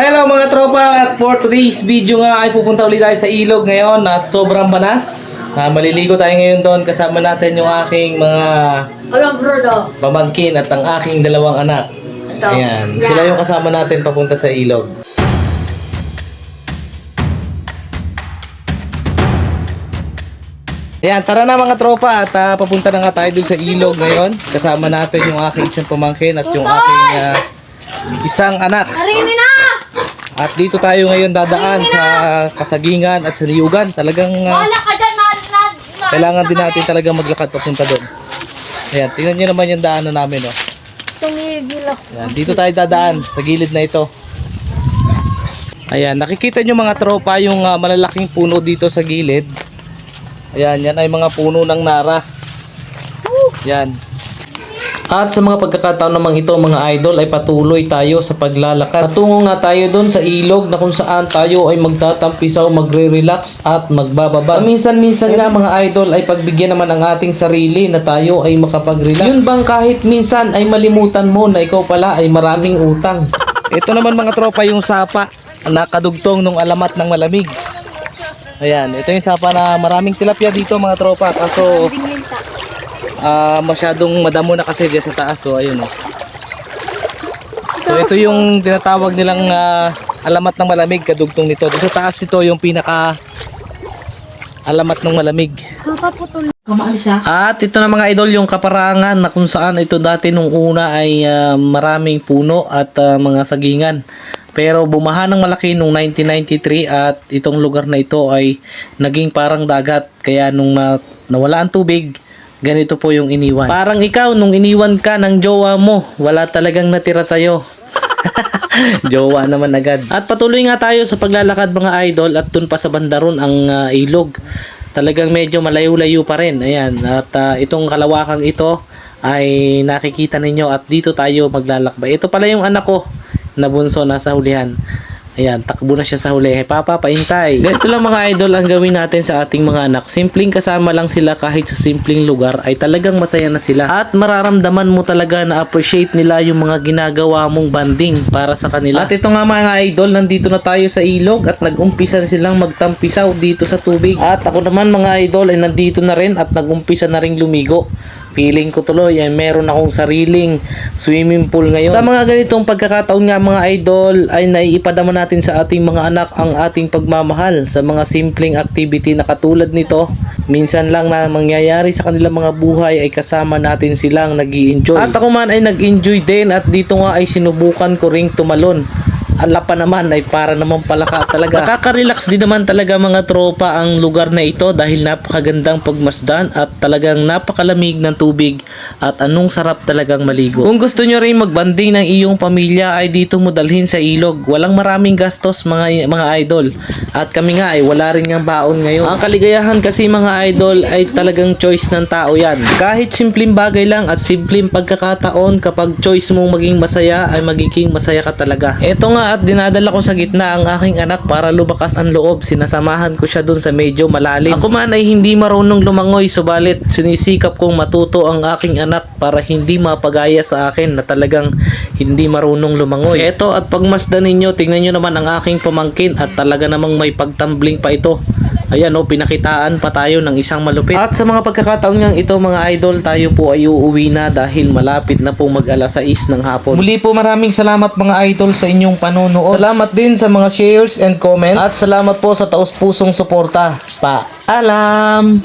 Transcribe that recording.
Hello mga tropa, at for today's video nga ay pupunta ulit tayo sa ilog ngayon at sobrang banas. Maliligo tayo ngayon doon, kasama natin yung aking mga pamangkin at ang aking dalawang anak. Ayan, sila yung kasama natin papunta sa ilog. Ayan, tara na mga tropa at papunta na nga tayo dun sa ilog ngayon. Kasama natin yung aking isang pamangkin at yung aking isang anak. At dito tayo ngayon dadaan sa Kasagingan at sa Niyugan. Talagang kailangan din natin talaga maglakad papunta doon. Ayan, tingnan nyo naman yung daanan namin. Oh. Tumigil ako. Ayan, dito tayo dadaan sa gilid na ito. Ayan, nakikita nyo mga tropa yung malalaking puno dito sa gilid. Ayan, yan ay mga puno ng nara. Yan. At sa mga pagkakataon namang ito mga idol ay patuloy tayo sa paglalakad. Patungo nga tayo doon sa ilog na kung saan tayo ay magtatampisaw, magre-relax at magbababa. Minsan-minsan nga mga idol ay pagbigyan naman ang ating sarili na tayo ay makapag-relax. Yun bang kahit minsan ay malimutan mo na ikaw pala ay maraming utang. Ito naman mga tropa yung sapa na kadugtong nung alamat ng malamig. Ayan, ito yung sapa na maraming tilapia dito mga tropa. Kaso masyadong madamo na kasi dyan sa taas. So ayun oh. So ito yung tinatawag nilang alamat ng malamig, kadugtong nito. Doon sa taas nito yung pinaka alamat ng malamig. At ito na mga idol yung kaparangan na kung saan ito dati nung una ay maraming puno at mga sagingan. Pero bumaha ng malaki nung 1993 at itong lugar na ito ay naging parang dagat. Kaya nung nawala ang tubig, ganito po yung iniwan. Parang ikaw, nung iniwan ka ng jowa mo, wala talagang natira sa'yo. Jowa naman agad. At patuloy nga tayo sa paglalakad mga idol at dun pa sa bandaron ang ilog. Talagang medyo malayo-layo pa rin. Ayan. At itong kalawakang ito ay nakikita ninyo at dito tayo maglalakbay. Ito pala yung anak ko na bunso nasa hulihan. Ayan, takbo na siya sa huli. Hey, Papa, paintay. Ganito lang mga idol ang gawin natin sa ating mga anak. Simpleng kasama lang sila kahit sa simpleng lugar ay talagang masaya na sila. At mararamdaman mo talaga na appreciate nila yung mga ginagawa mong banding para sa kanila. At ito nga mga idol, nandito na tayo sa ilog at nag-umpisa na silang magtampisaw dito sa tubig. At ako naman mga idol ay nandito na rin at nag-umpisa na rin lumigo. Feeling ko tuloy ay meron akong sariling swimming pool ngayon. Sa mga ganitong pagkakataon nga mga idol ay naiipadama natin sa ating mga anak ang ating pagmamahal sa mga simpleng activity na katulad nito. Minsan lang na mangyayari sa kanilang mga buhay ay kasama natin silang nag-i-enjoy. At ako man ay nag-enjoy din at dito nga ay sinubukan ko ring tumalon. Ala pa naman ay para naman palaka talaga. Nakaka-relax din naman talaga mga tropa ang lugar na ito dahil napakagandang pagmasdan at talagang napakalamig ng tubig at anong sarap talagang maligo. Kung gusto nyo rin magbanding ng iyong pamilya ay dito mo dalhin sa ilog. Walang maraming gastos mga idol. At kami nga ay wala rin ng baon ngayon. Ang kaligayahan kasi mga idol ay talagang choice ng tao yan. Kahit simpleng bagay lang at simpleng pagkakataon, kapag choice mong maging masaya ay magiging masaya ka talaga. Ito nga at dinadala ko sa gitna ang aking anak para lumakas ang loob. Sinasamahan ko siya dun sa medyo malalim. Ako man ay hindi marunong lumangoy, subalit sinisikap kong matuto ang aking anak para hindi mapagaya sa akin na talagang hindi marunong lumangoy. Eto at pagmasdan ninyo, tingnan nyo naman ang aking pamangkin at talaga namang may pagtumbling pa ito. Ayan o, pinakitaan pa tayo ng isang malupit. At sa mga pagkakataon ngang ito mga idol, tayo po ay uuwi na dahil malapit na po mag-alas 6 ng hapon. Muli po maraming salamat mga idol sa inyong panonood. Salamat din sa mga shares and comments. At salamat po sa taus-pusong suporta. Paalam!